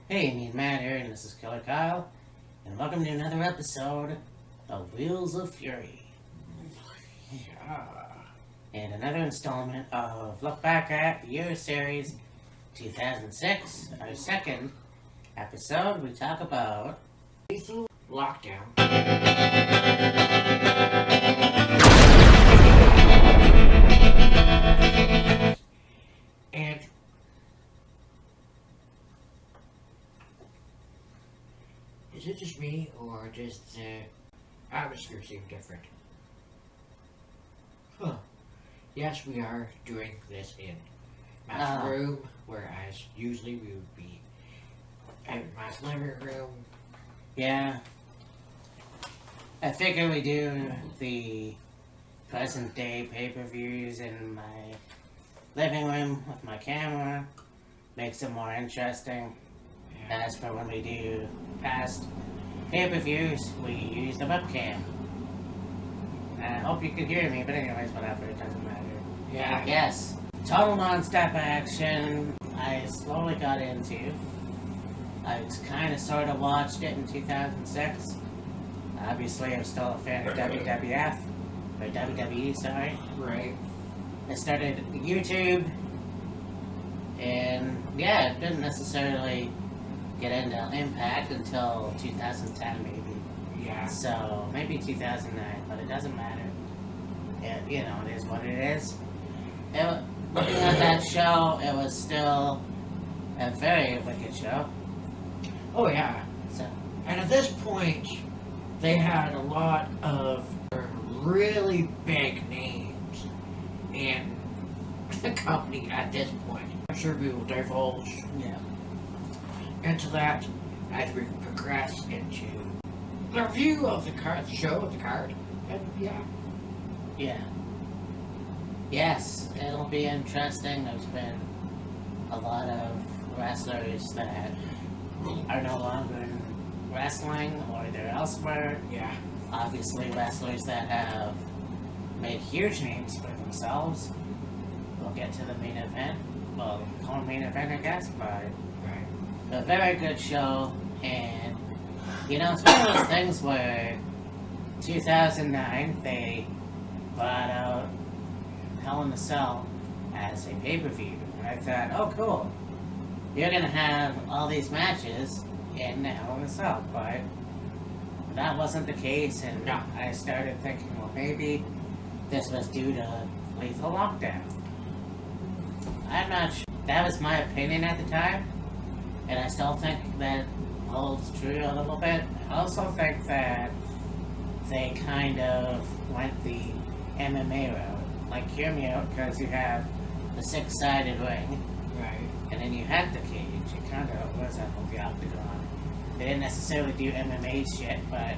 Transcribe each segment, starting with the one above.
Hey, Need Matt here, and this is Killer Kyle, and welcome to another episode of Wheels of Fury. And another installment of Look Back at Year Series 2006. Our second episode, we talk about Lethal Lockdown. And is it just me, or just the atmosphere seem different? Huh. Yes, we are doing this in Matt's room, whereas usually we would be at Matt's living room. Yeah. I figure we do the present day pay-per-views in my living room with my camera. Makes it more interesting. As for when we do past pay-per-views, we use the webcam. I hope you can hear me, but anyways, whatever, it doesn't matter. Yeah. Yes, total non-stop action, I slowly got into. I kind of sort of watched it in 2006. Obviously, I was still a fan of WWF, or WWE, sorry. Right. I started YouTube, and yeah, it didn't necessarily get into Impact until 2010 maybe. Yeah. So, maybe 2009, but it doesn't matter. It is what it is. Looking at that show, it was still a very wicked show. Oh, yeah. So, And at this point, they had a lot of really big names in the company at this point. I'm sure we will divulge yeah. into that as we progress into the review of the card, the show, the card, and yeah. Yeah. Yes, it'll be interesting. There's been a lot of wrestlers that are no longer in wrestling or they're elsewhere. Yeah. Obviously, wrestlers that have made huge names for themselves. We'll get to the main event. Well, call it main event, I guess, but Right. a very good show. And, it's one of those things where 2009, they brought out Hell in a Cell as a pay-per-view. And I thought, oh, cool. You're going to have all these matches in Hell in a Cell. But that wasn't the case, and No. I started thinking, well, maybe this was due to Lethal Lockdown. I'm not sure. That was my opinion at the time, and I still think that holds true a little bit. I also think that they kind of went the MMA route. Like, hear me out, because you have the six-sided ring, Right. and then you had the cage. It kind of was up with the octagon. They didn't necessarily do MMA shit, but,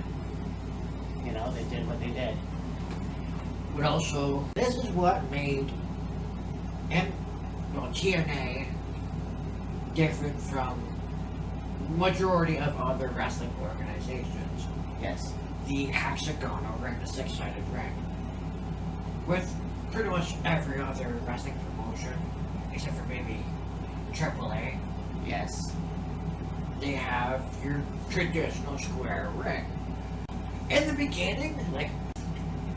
they did what they did. But also, this is what made TNA different from majority of other wrestling organizations. Yes. The hexagonal ring, the six-sided ring. With pretty much every other wrestling promotion, except for maybe AAA, Yes. they have your traditional square ring. In the beginning,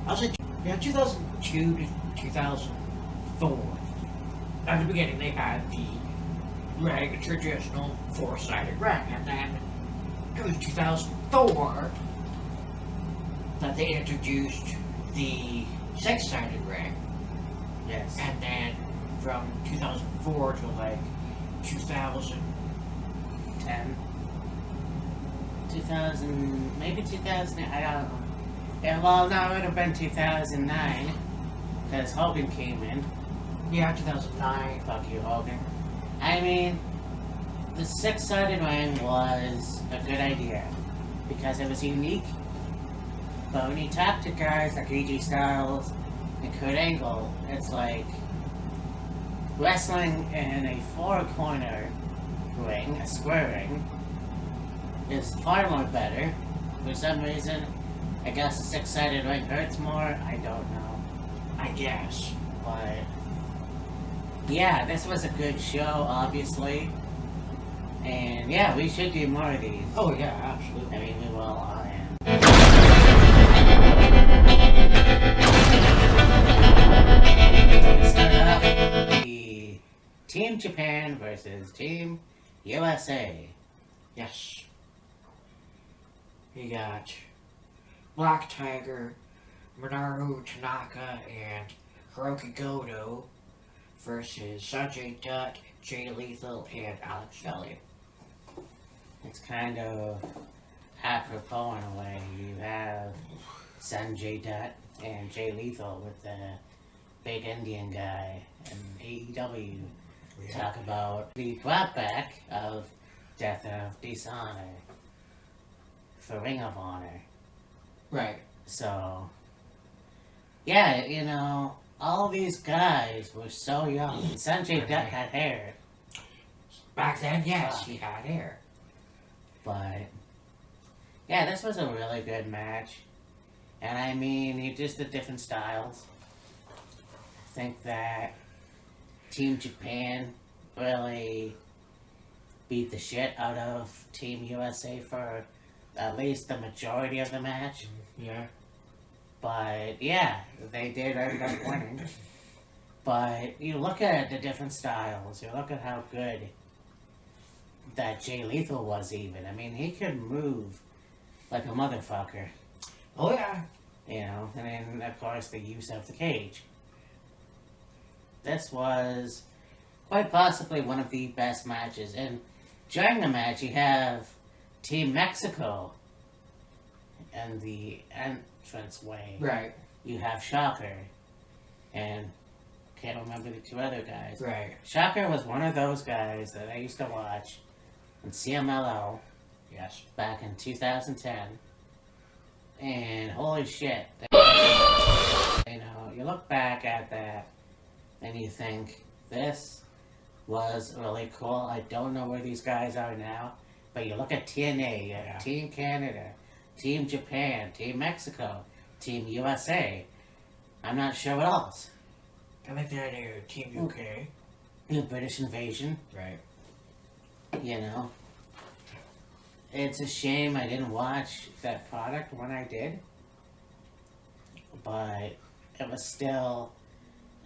I was 2002 to 2004. At the beginning, they had the traditional four-sided ring, and then it was 2004 that they introduced the six-sided ring, Yes. and then from 2004 to 2000. 10. 2000, maybe 2000, I don't know. Yeah, well, no, it would have been 2009, because Hogan came in. Yeah, 2009. Fuck you, Hogan. I mean, the six-sided ring was a good idea, because it was unique. But when you talk to guys like AJ Styles and Kurt Angle, it's like wrestling in a four-corner ring, a square ring, is far more better. For some reason, I guess a six-sided ring hurts more. I don't know. I guess. But yeah, this was a good show, obviously. And yeah, we should do more of these. Oh yeah, absolutely. I mean, we will. We start off the Team Japan versus Team USA. Yes. You got Black Tiger, Minoru Tanaka, and Hiroki Goto versus Sanjay Dutt, Jay Lethal, and Alex Shelley. It's kind of apropos in a way. You have Sanjay Dutt and Jay Lethal with the big Indian guy and AEW talk about the brought back of Death of Dishonor for Ring of Honor. Right. So, yeah, you know, all these guys were so young. Sanjay Dutt had hair. Back then, yes, he had hair. But, yeah, this was a really good match. And I mean, you just the different styles. I think that Team Japan really beat the shit out of Team USA for at least the majority of the match. Yeah. But, yeah, they did end up winning. But you look at the different styles, you look at how good that Jay Lethal was even. I mean, he could move like a motherfucker. Oh yeah. You know, and then, of course, the use of the cage. This was quite possibly one of the best matches. And during the match, you have Team Mexico and the entranceway. Right. You have Shocker and can't remember the two other guys. Right. Shocker was one of those guys that I used to watch in CMLL. Yes. Back in 2010. And holy shit. You know, you look back at that and you think, this was really cool. I don't know where these guys are now. But you look at TNA, you have Team Canada, Team Japan, Team Mexico, Team USA. I'm not sure what else. I think they're near Team UK. The British Invasion. Right. You know. It's a shame I didn't watch that product when I did. But it was still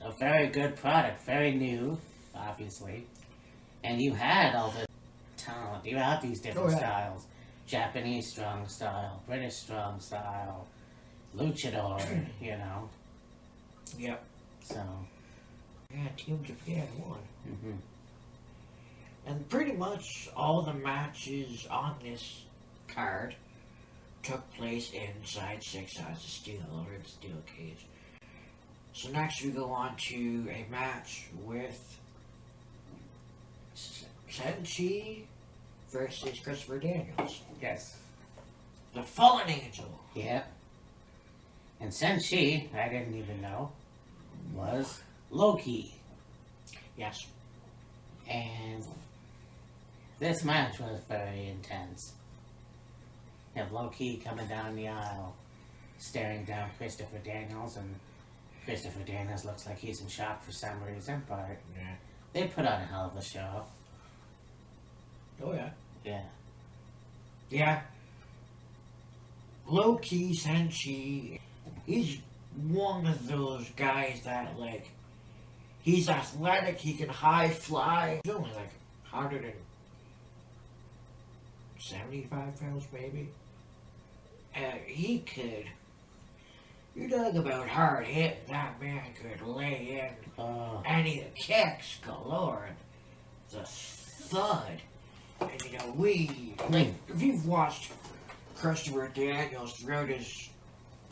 a very good product. Very new, obviously. And you had all the talent. You had these different styles. Japanese strong style, British strong style, luchador, you know. Yep. So. Yeah, Team Japan won. Mm-hmm. And pretty much all the matches on this card took place inside 6 sides of steel or in steel cage. So next we go on to a match with Senshi versus Christopher Daniels. Yes. The Fallen Angel. Yeah. And Senshi, I didn't even know, was Loki. Yes. And this match was very intense. You have Loki coming down the aisle, staring down Christopher Daniels, and Christopher Daniels looks like he's in shock for some reason, but they put on a hell of a show. Oh yeah. Yeah. Yeah. Low-key Senshi, he's one of those guys that, like, he's athletic, he can high fly. He's only like 175 pounds maybe. He could, you talk about hard hit, that man could lay in any kicks galore. And the thud. And you know, like, if you've watched Christopher Daniels throughout his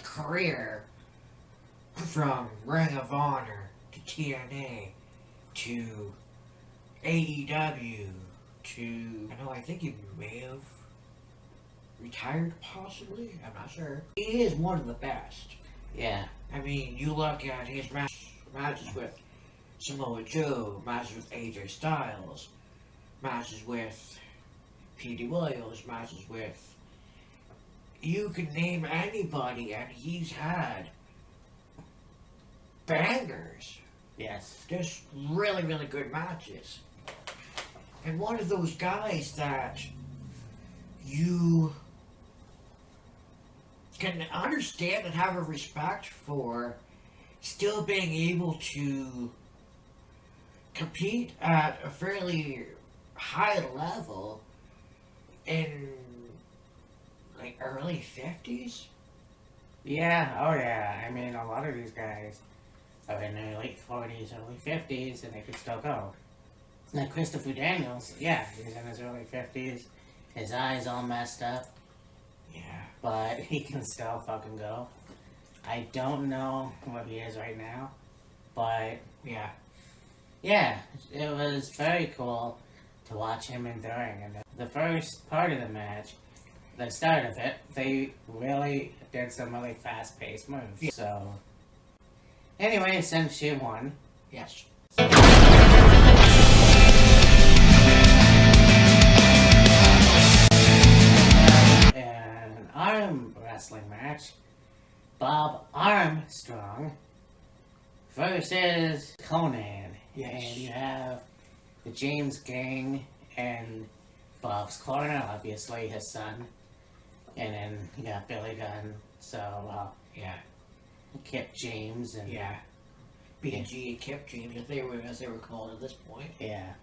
career, from Ring of Honor to TNA to AEW to, I think he may have retired possibly, I'm not sure. He is one of the best. Yeah. I mean, you look at his matches with Samoa Joe, matches with AJ Styles, matches with P.D. Williams, matches with, you can name anybody, and he's had bangers. Yes. Just really, really good matches. And one of those guys that you can understand and have a respect for, still being able to compete at a fairly high level in like early 50s. Yeah, oh yeah. I mean, a lot of these guys are in their late 40s, early 50s, and they could still go. Like Christopher Daniels, yeah, he's in his early 50s. His eyes all messed up, Yeah. but he can still fucking go. I don't know what he is right now, but Yeah. yeah, it was very cool to watch him enduring. And the first part of the match, the start of it, they really did some really fast-paced moves. So, anyway, since she won, Yes. an arm wrestling match, Bob Armstrong versus Konnan. Yes. And you have the James Gang and Bob's corner, obviously his son. And then you got Billy Gunn, so Yeah. Kip James and Yeah. BG, Kip James, as they were called at this point. yeah,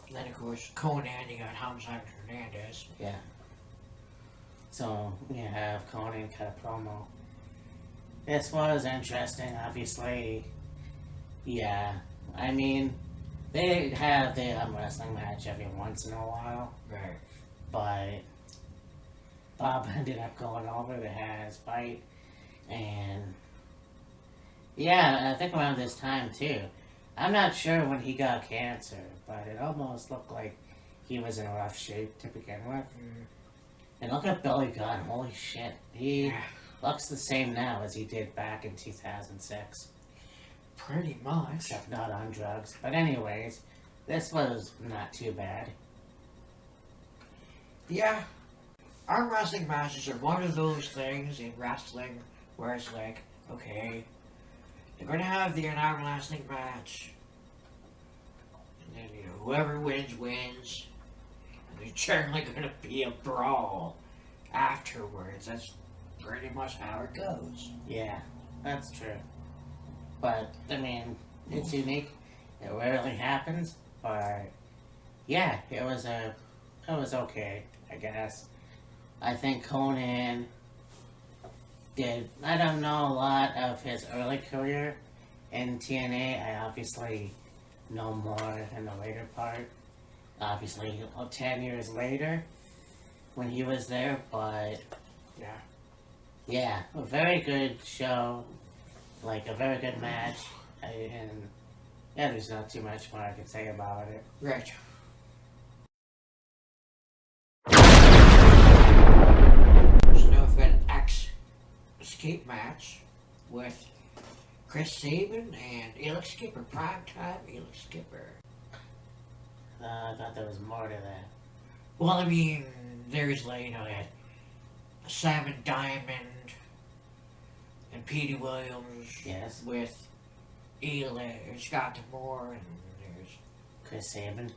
And then of course Konnan, you got Hamza Hernandez. yeah. So you have Konnan cut a promo. This was interesting, obviously. Yeah, I mean, they have the wrestling match every once in a while, Right. but Bob ended up going over to have his fight, and yeah, I think around this time too. I'm not sure when he got cancer, but it almost looked like he was in rough shape to begin with. Mm. And look at Billy Gunn, holy shit. He Yeah. looks the same now as he did back in 2006, Pretty much. except not on drugs. But anyways, this was not too bad. Yeah. Arm wrestling matches are one of those things in wrestling where it's like, okay, they're gonna have the arm wrestling match, and then whoever wins wins, and there's generally gonna be a brawl afterwards. That's pretty much how it goes. Yeah, that's true. But, I mean, it's unique. It rarely happens, but yeah, it was okay, I guess. I think Konnan I don't know a lot of his early career in TNA. I obviously know more in the later part. Obviously, 10 years later when he was there, but Yeah. yeah, a very good show, like a very good match, and yeah, there's not too much more I can say about it. Right. So now we've got an escape match with Chris Sabin and Alex Skipper. Primetime Alex Skipper. I thought there was more to that. Well, I mean, there's like, that Simon Diamond and Petey Williams Yes, with Scott Moore, and there's Chris Sabin.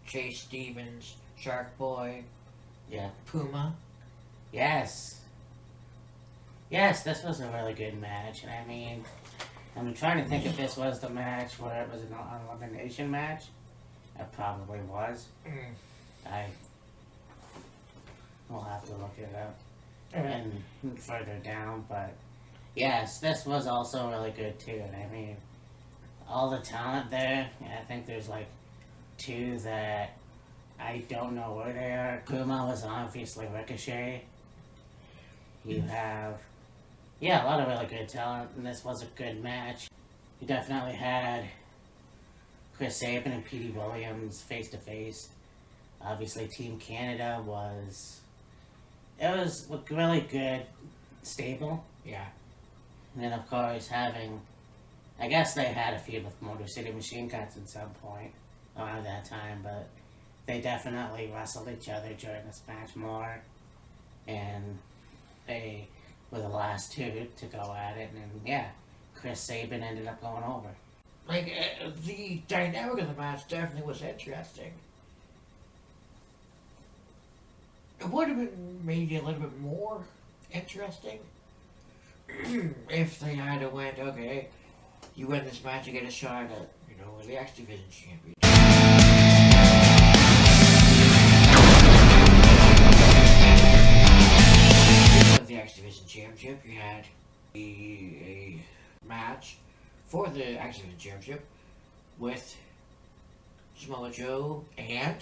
Chase Stevens, Shark Boy, Yeah. Puma. Yes. Yes, this was a really good match, and I mean, I'm trying to think if this was the match where it was an elimination match. It probably was. Mm. I will have to look it up and further down, but yes, this was also really good too. And I mean, all the talent there. I think there's like two that I don't know where they are. Puma was obviously Ricochet. You have, yeah, a lot of really good talent, and this was a good match. You definitely had Chris Sabin and Petey Williams face to face. Obviously, Team Canada was really good, stable. Yeah. And then, of course, I guess they had a feud with Motor City Machine Guns at some point around that time, but they definitely wrestled each other during this match more. And they were the last two to go at it, and yeah, Chris Sabin ended up going over. Like, the dynamic of the match definitely was interesting. it would have been maybe a little bit more interesting if they had went, okay, you win this match, you get a shot at, the X Division champion. The X Division Championship, you had a match for the X Division Championship with Samoa Joe and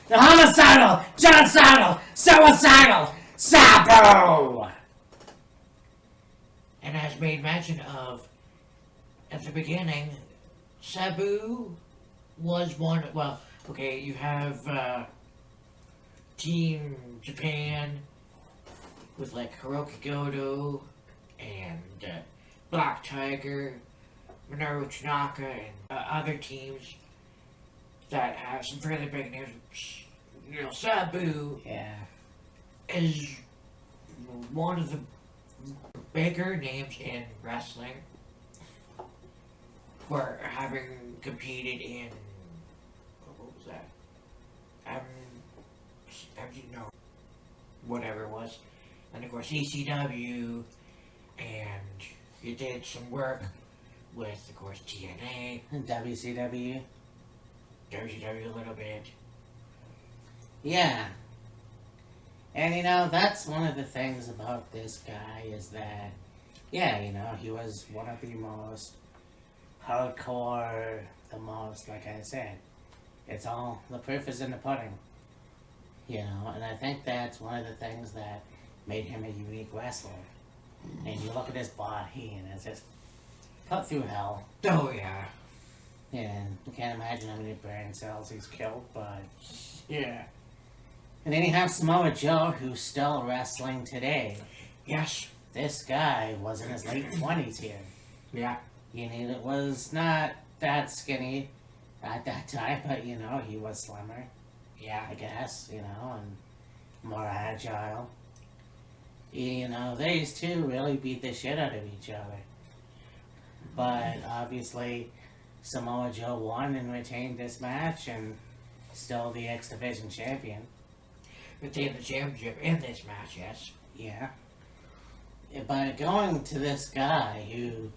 the homicidal, genocidal, suicidal Sabu! And as made mention of at the beginning, Sabu was one. Well, okay, you have Team Japan with like Hiroki Goto and Black Tiger, Minoru Tanaka, and other teams that have some fairly big names. Sabu is one of the bigger names in wrestling. For having competed in what was that? Whatever it was, and of course ECW, and you did some work with, of course, TNA, WCW a little bit. Yeah. And that's one of the things about this guy is that, he was one of the most hardcore, the most, like I said, it's all, the proof is in the pudding. And I think that's one of the things that made him a unique wrestler. And you look at his body, and it's just put through hell. Oh, yeah. And you can't imagine how many brain cells he's killed, but yeah. And then you have Samoa Joe, who's still wrestling today. Yes. This guy was in his late 20s here. Yeah. It was not that skinny at that time, but he was slimmer. Yeah. I guess, and more agile. These two really beat the shit out of each other. But obviously, Samoa Joe won and retained this match, and still the X Division champion. Retained the championship in this match, yes. Yeah. But going to this guy who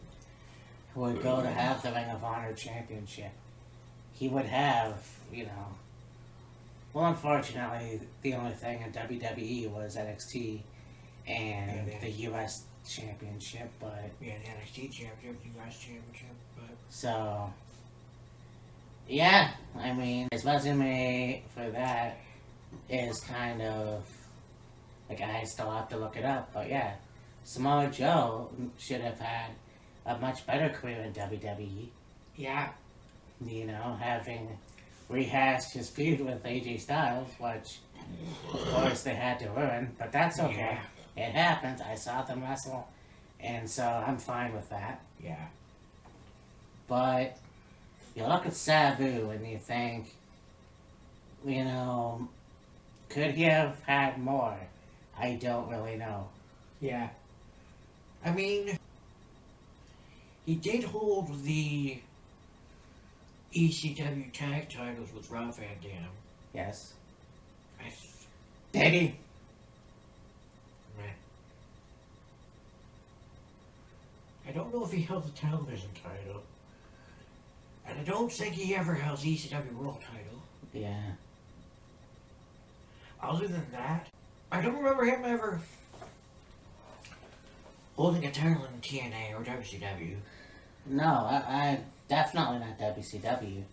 would go to have the Ring of Honor championship, he would have, well, unfortunately, the only thing in WWE was NXT and the U.S. championship, but... Yeah, the NXT championship, the U.S. championship, but... So, yeah, his resume for that is kind of... Like, I still have to look it up, but yeah, Samoa Joe should have had a much better career in WWE. Yeah. Having rehashed his feud with AJ Styles, which, of course, they had to ruin, but that's okay. Yeah. It happens. I saw them wrestle, and so I'm fine with that. Yeah. But you look at Sabu and you think, could he have had more? I don't really know. Yeah. He did hold the ECW tag titles with Rob Van Dam. Yes. Did he? I don't know if he held the television title. And I don't think he ever held the ECW World title. Yeah. Other than that, I don't remember him ever holding a title in TNA or WCW. No, I definitely not WCW.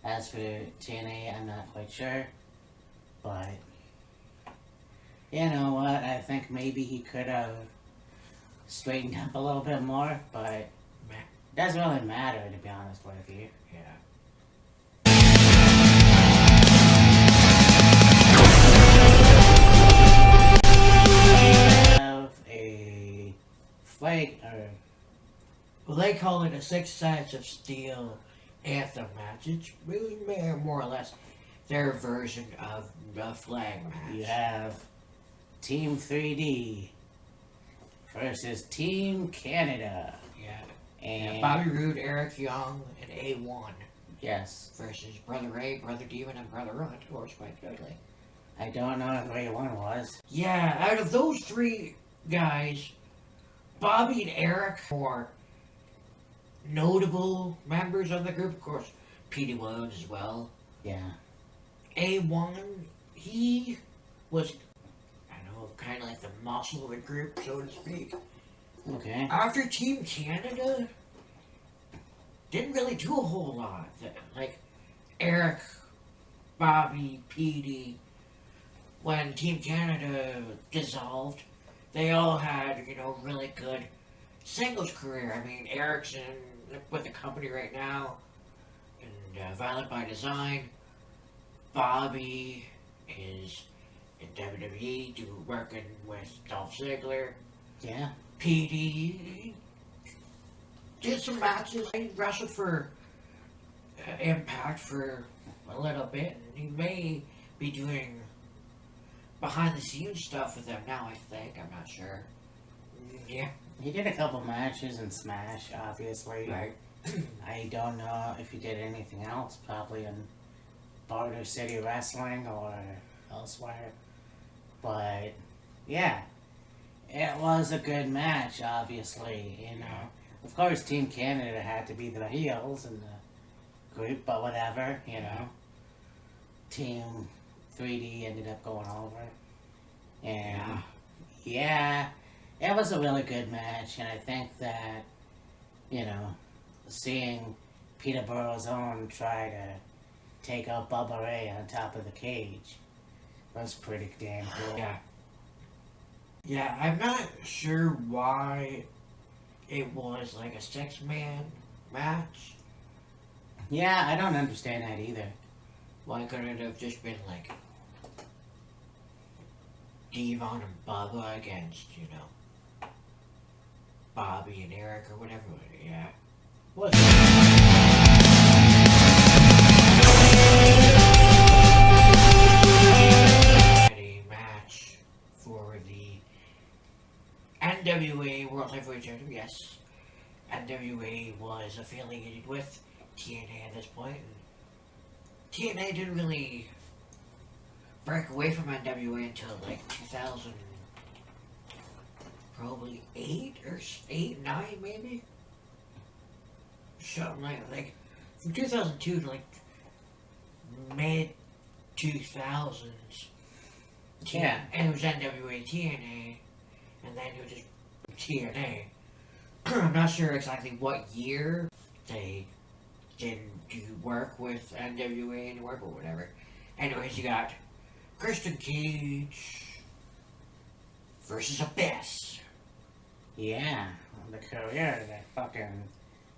As for TNA, I'm not quite sure. But, you know what, I think maybe he could have straightened up a little bit more, but it doesn't really matter, to be honest with you. Yeah. Have a flag, or... Well, they call it a 6 Sides of Steel anthem match. It's really more or less their version of the flag match. You have Team 3D versus Team Canada. Yeah. And Bobby Roode, Eric Young, and A1. Yes. Versus Brother Ray, Brother Demon, and Brother Runt, or Spike Dudley. I don't know who anyone was. Yeah, out of those three guys, Bobby and Eric were notable members of the group. Of course, Petey Williams as well. Yeah. A1, he was, I don't know, kind of like the muscle of the group, so to speak. Okay. After Team Canada, didn't really do a whole lot. Like, Eric, Bobby, Petey, when Team Canada dissolved, they all had, really good singles career. I mean, Eric's with the company right now, and Violent by Design. Bobby is in WWE, working with Dolph Ziggler. Yeah. Petey did some matches. He wrestled for Impact for a little bit, and he may be doing behind the scenes stuff with them now, I think. I'm not sure. Yeah. He did a couple matches in Smash, obviously. Right. I don't know if he did anything else, probably in Border City Wrestling or elsewhere. But, yeah. It was a good match, obviously, Of course, Team Canada had to be the heels in the group, but whatever, Team 3D ended up going over. And, yeah, it was a really good match, and I think that, seeing Peterborough's own try to take out Bubba Ray on top of the cage was pretty damn cool. Yeah. Yeah, I'm not sure why it was like a 6-man match. Yeah, I don't understand that either. Why couldn't it have just been like Devon and Bubba against, Bobby and Eric or whatever? Yeah. What? A match for the NWA World Heavyweight Championship. Yes, NWA was affiliated with TNA at this point. And TNA didn't really break away from NWA until like 2000, probably 9 maybe. Something like from 2002 to like mid 2000s. Yeah. And it was NWA TNA, and then it was just TNA. I'm not sure exactly what year they didn't do work with NWA anymore, but whatever. Anyways, you got Christian Cage versus Abyss. Yeah, the career that fucking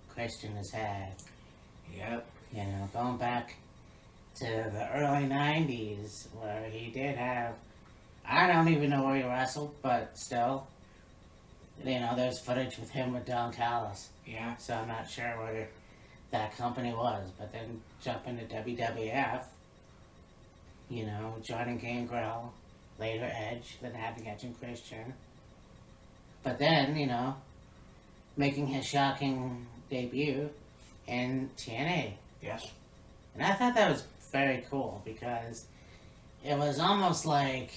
Christian has had. Yep. Going back to the early 90s, where he did have, I don't even know where he wrestled, but still, there's footage with him with Don Callis. Yeah. So I'm not sure where that company was, but then jump into WWF, joining Gangrel, later Edge, then having Edge and Christian. But then, making his shocking debut in TNA. Yes. And I thought that was very cool because it was almost like,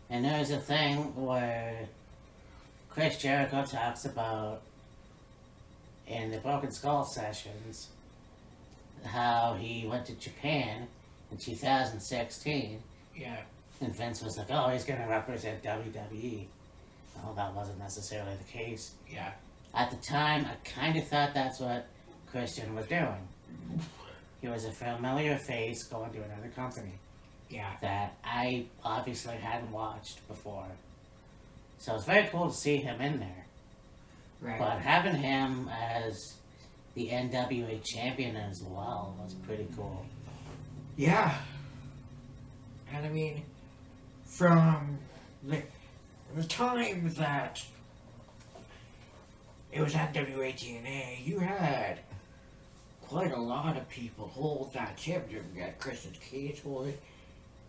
and there's a thing where Chris Jericho talks about in the Broken Skull sessions how he went to Japan in 2016. Yeah. And Vince was like, oh, he's going to represent WWE. Well, that wasn't necessarily the case. Yeah. At the time, I kind of thought that's what Christian was doing. He was a familiar face going to another company. Yeah. That I obviously hadn't watched before. So it's very cool to see him in there. Right. But having him as the NWA champion as well was pretty cool. Yeah. And I mean, from the time that it was NWA TNA, you had quite a lot of people hold that championship. You had Christian Cage hold it.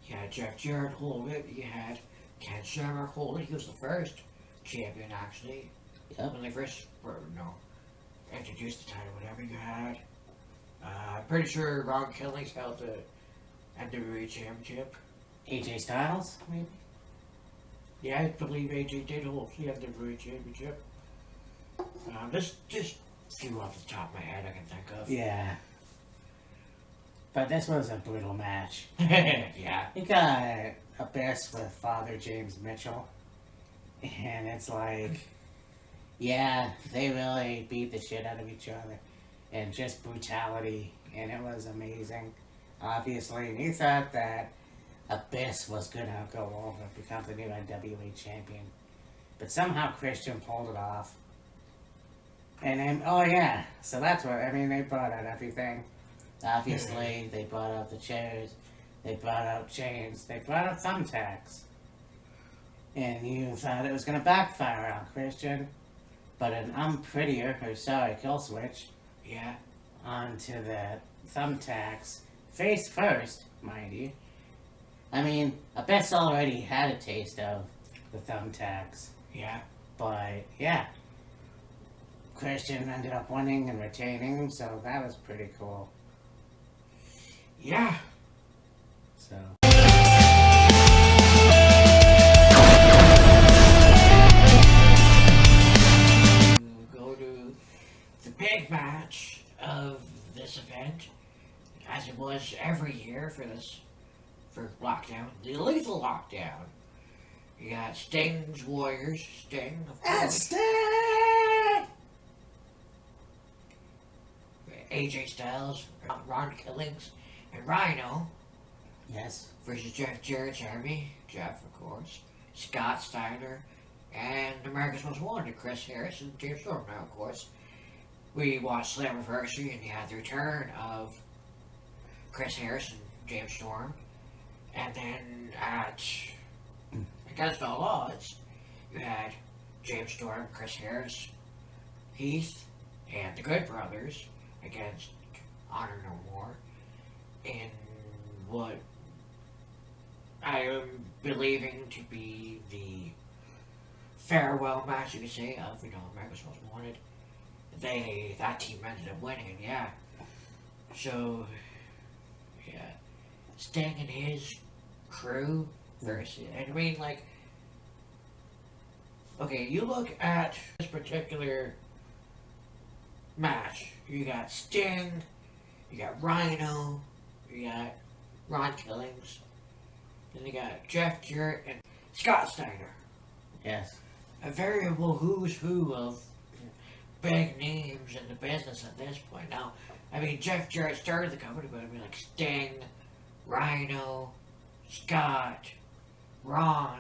You had Jeff Jarrett hold it. You had Ken Shamrock hold it. He was the first champion, actually. Yep. When they first introduced the title, whatever you had. I'm pretty sure Ron Killings held the NWA championship. AJ Styles, maybe? Yeah, I believe AJ did hold the Heavyweight Championship. There's just a few off the top of my head I can think of. Yeah. But this was a brutal match. Yeah. You got Abyss with Father James Mitchell. And it's like, yeah, they really beat the shit out of each other. And just brutality. And it was amazing. Obviously, and you thought that Abyss was gonna go over, become the new NWA champion. But somehow Christian pulled it off. And then, oh yeah, so that's what, I mean, they brought out everything. Obviously, they brought out the chairs, they brought out chains, they brought out thumbtacks. And you thought it was gonna backfire on Christian. But an kill switch. Yeah. Onto the thumbtacks, face first, mind you. I mean, Abyss already had a taste of the thumbtacks. Yeah. But, yeah. Christian ended up winning and retaining, so that was pretty cool. Yeah. So. Go to the big match of this event, as it was every year for Lockdown, the Lethal Lockdown. You got Sting's Warriors, Sting, of course. Sting! AJ Styles, Ron Killings, and Rhino. Yes. Versus Jarrett's Army, Jeff, of course, Scott Steiner, and America's Most Wanted, Chris Harris and James Storm. Now, of course, we watched Slammiversary, and you had the return of Chris Harris and James Storm. And then at Against All Odds, you had James Storm, Chris Harris, Heath, and the Good Brothers against Honor No More in what I am believing to be the farewell match, you could say, of, America's Most Wanted. That team ended up winning, and yeah. So, yeah. Sting and his crew versus, and I mean, like, okay, you look at this particular match, you got Sting, you got Rhino, you got Ron Killings, then you got Jeff Jarrett and Scott Steiner. Yes. A variable who's who of big names in the business at this point. Now, I mean, Jeff Jarrett started the company, but I mean, like Sting, Rhino, Scott, Ron,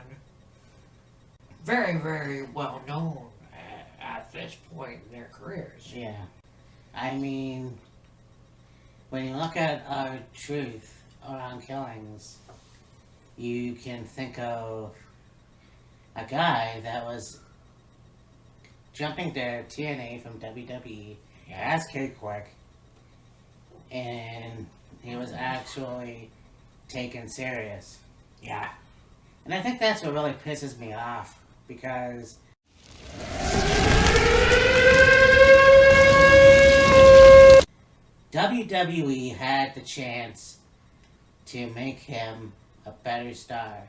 very, very well known at this point in their careers. Yeah. I mean, when you look at our truth around Killings, you can think of a guy that was jumping to TNA from WWE as K-Quick, and he was actually taken serious. Yeah. And I think that's what really pisses me off, because WWE had the chance to make him a better star.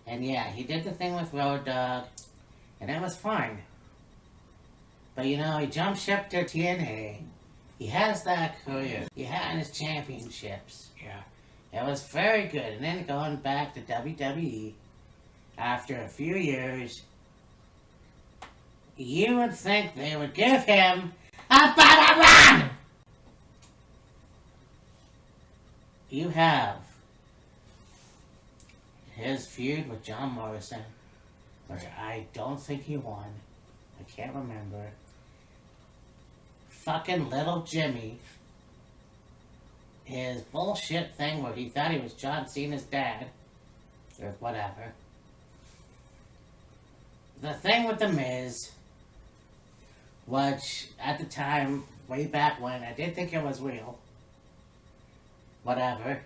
And yeah, he did the thing with Road Dogg, and it was fine. But he jumped ship to TNA. He has that career. He had his championships. Yeah. It was very good. And then going back to WWE, after a few years, you would think they would give him a better run! You have his feud with John Morrison, which I don't think he won. I can't remember. Fucking Little Jimmy. His bullshit thing where he thought he was John Cena's dad. Or whatever. The thing with The Miz, which at the time, way back when, I did think it was real. Whatever.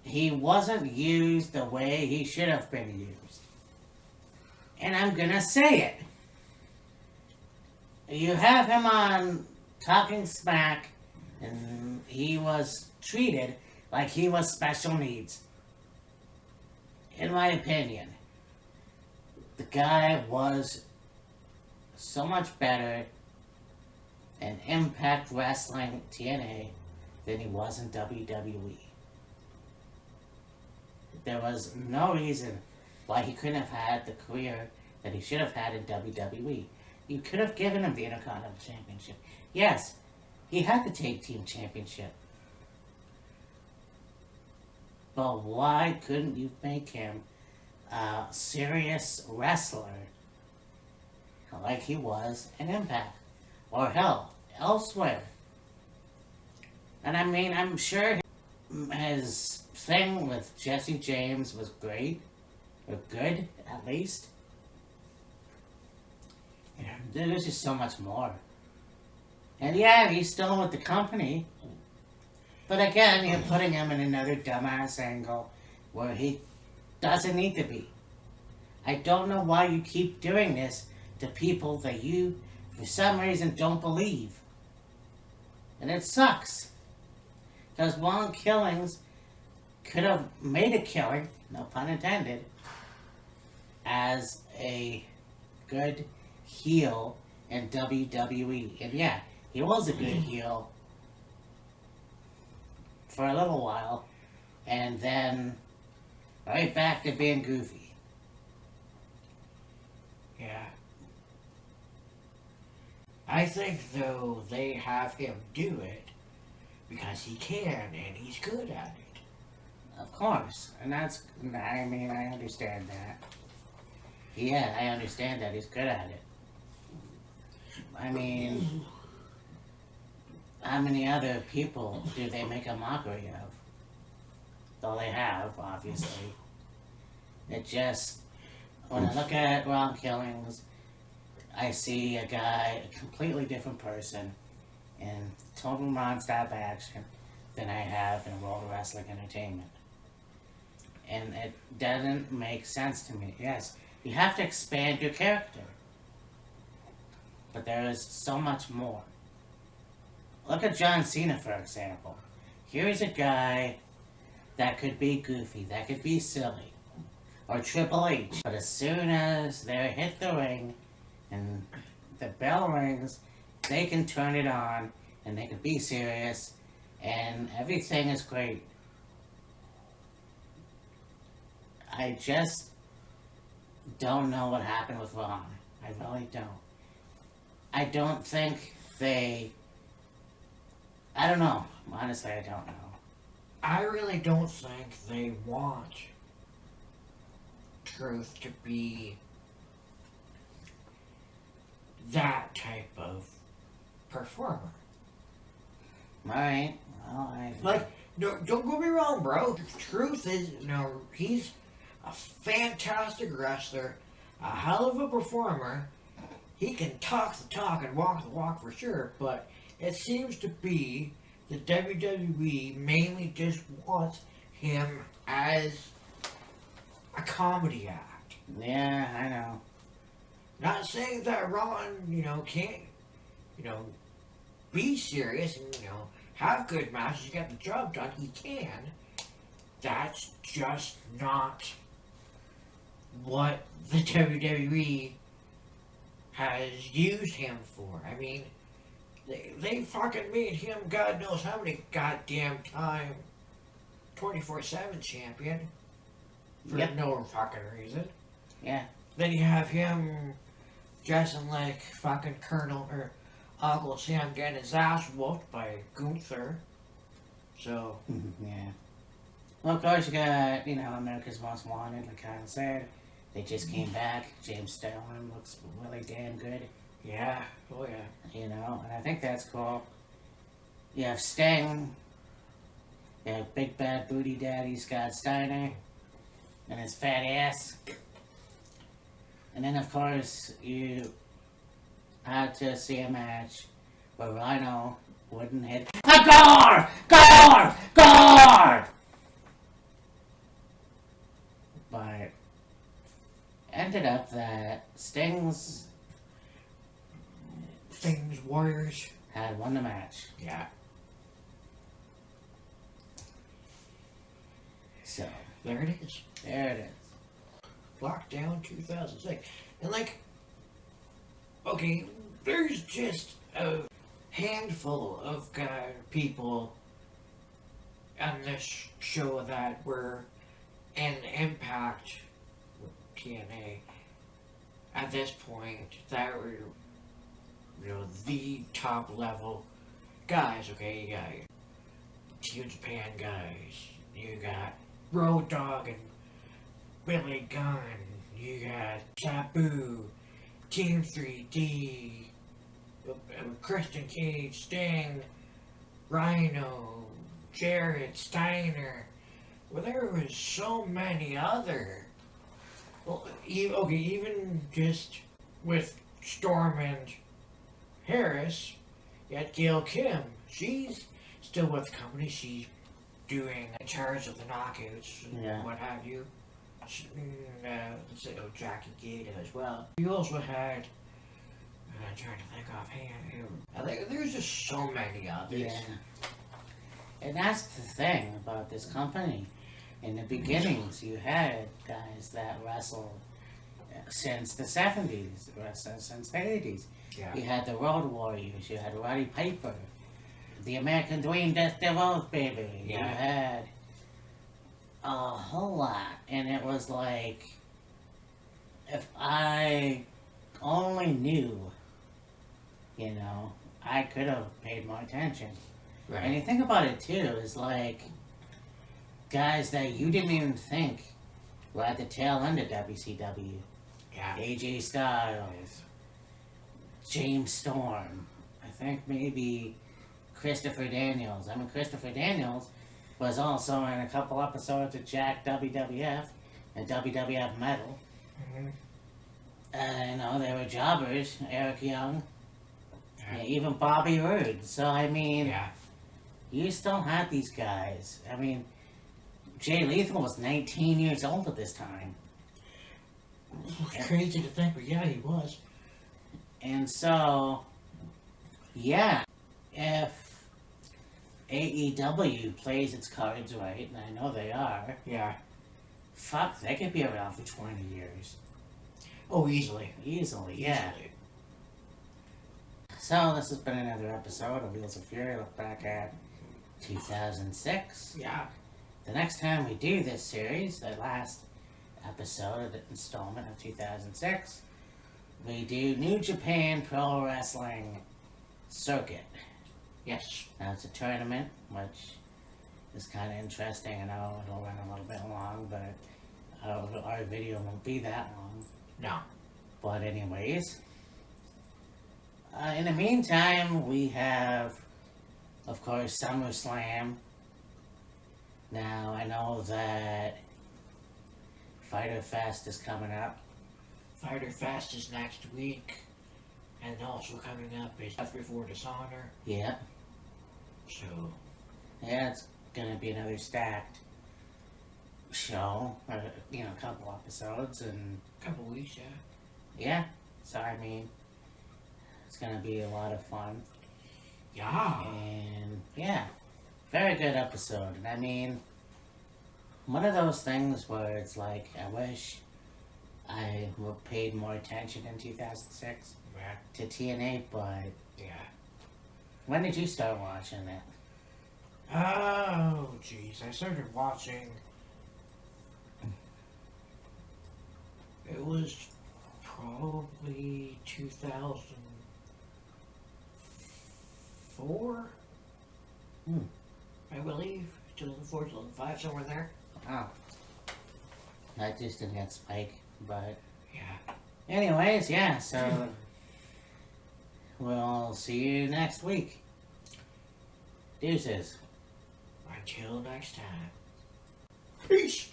He wasn't used the way he should have been used. And I'm gonna say it. You have him on Talking Smack, and he was treated like he was special needs. in my opinion, the guy was so much better in Impact Wrestling TNA than he was in WWE. There was no reason why he couldn't have had the career that he should have had in WWE. You could have given him the Intercontinental Championship. Yes, he had the Tag Team Championship. But why couldn't you make him a serious wrestler like he was in Impact? Or hell, elsewhere? And I mean, I'm sure his thing with Jesse James was great. Or good, at least. Yeah, there's just so much more. And yeah, he's still with the company. But again, you're putting him in another dumbass angle where he doesn't need to be. I don't know why you keep doing this to people that you, for some reason, don't believe. And it sucks. Because Ron Killings could have made a killing, no pun intended, as a good heel in WWE. And yeah, he was a good heel for a little while, and then right back to being goofy. Yeah. I think, though, they have him do it because he can and he's good at it. Of course. And that's, I mean, I understand that. Yeah, I understand that he's good at it. I mean, how many other people do they make a mockery of? Though they have, obviously. It just, when I look at Ron Killings, I see a guy, a completely different person, in total non-stop action than I have in World Wrestling Entertainment. And it doesn't make sense to me. Yes, you have to expand your character. But there is so much more. Look at John Cena, for example. Here's a guy that could be goofy, that could be silly. Or Triple H. But as soon as they hit the ring and the bell rings, they can turn it on and they can be serious and everything is great. I just don't know what happened with Ron. I really don't. I don't think I don't know. Honestly, I don't know. I really don't think they want Truth to be that type of performer. Alright, well, Like, no, don't get me wrong, bro. Truth is, he's a fantastic wrestler, a hell of a performer. He can talk the talk and walk the walk for sure, but it seems to be the WWE mainly just wants him as a comedy act. Yeah, I know. Not saying that Ron, can't, be serious and, have good matches, get the job done. He can. That's just not what the WWE has used him for. I mean, they fucking made him God knows how many goddamn time 24/7 champion for no fucking reason. Yeah. Then you have him dressing like fucking Colonel or Uncle Sam getting his ass whooped by Gunther. So yeah. Well, of course you got, America's Most Wanted, like Kyle said. They just came back. James Sterling looks really damn good. yeah, oh yeah. And I think that's cool. You have Sting. You have Big Bad Booty Daddy Scott Steiner. And his fat ass. And then, of course, you had to see a match where Rhino wouldn't hit a guard! Guard! Guard! But ended up that Sting's Warriors had won the match. Yeah. So, There it is. there it is. Lockdown 2006. And like, okay, there's just a handful of people on this show that were in Impact with TNA at this point that were, the top level guys. Okay, you got Team Japan guys, you got Road Dogg and Billy Gunn, you got Sabu, Team 3D, Christian Cage, Sting, Rhino, Jarrett, Steiner. Well, there was so many other. Well, even just with Storm and Harris, you had Gail Kim. She's still with the company. She's doing in charge of the knockouts and what have you. Jackie Gata as well. You also had, I'm trying to think offhand, there's just so many others. Yeah. And that's the thing about this company. In the beginnings, you had guys that wrestled since the 70s, wrestled since the 80s. Yeah. You had the Road Warriors, you had Roddy Piper, the American Dream, Death Devils, baby. Yeah. You had a whole lot. And it was like, if I only knew, I could have paid more attention. Right. And you think about it too, is like guys that you didn't even think were at the tail end of WCW. Yeah. AJ Styles, James Storm, I think maybe Christopher Daniels. I mean, Christopher Daniels was also in a couple episodes of Jack WWF and WWF Metal. Mm-hmm. They were jobbers, Eric Young, even Bobby Roode. So, I mean, you still had these guys. I mean, Jay Lethal was 19 years old at this time. It's crazy to think, but yeah, he was. And so, if AEW plays its cards right, and I know they are, fuck, they could be around for 20 years. Oh, easily. Easily, yeah. So, this has been another episode of Wheels of Fury. Look back at 2006. Yeah. The next time we do this series, the last episode of the installment of 2006, we do New Japan Pro Wrestling Circuit. Yes. Now it's a tournament, which is kind of interesting. I know it'll run a little bit long, but our video won't be that long. No. But anyways, in the meantime, we have, of course, SummerSlam. Now, I know that Fyter Fest is coming up. Fyter Fest is next week. And also coming up is Death Before Dishonor. Yeah. So. Yeah, it's gonna be another stacked show. A couple episodes and... Couple weeks, yeah. Yeah. So, I mean, it's gonna be a lot of fun. Yeah. And, yeah. Very good episode. And I mean, one of those things where it's like, I wish I would paid more attention in 2006 to TNA, but when did you start watching it? Oh, jeez. I started watching. It was probably 2004. I believe 2004, 2005, somewhere there. Oh, I just didn't get Spike, but yeah. Anyways, so we'll see you next week. Deuces. Until next time. Peace.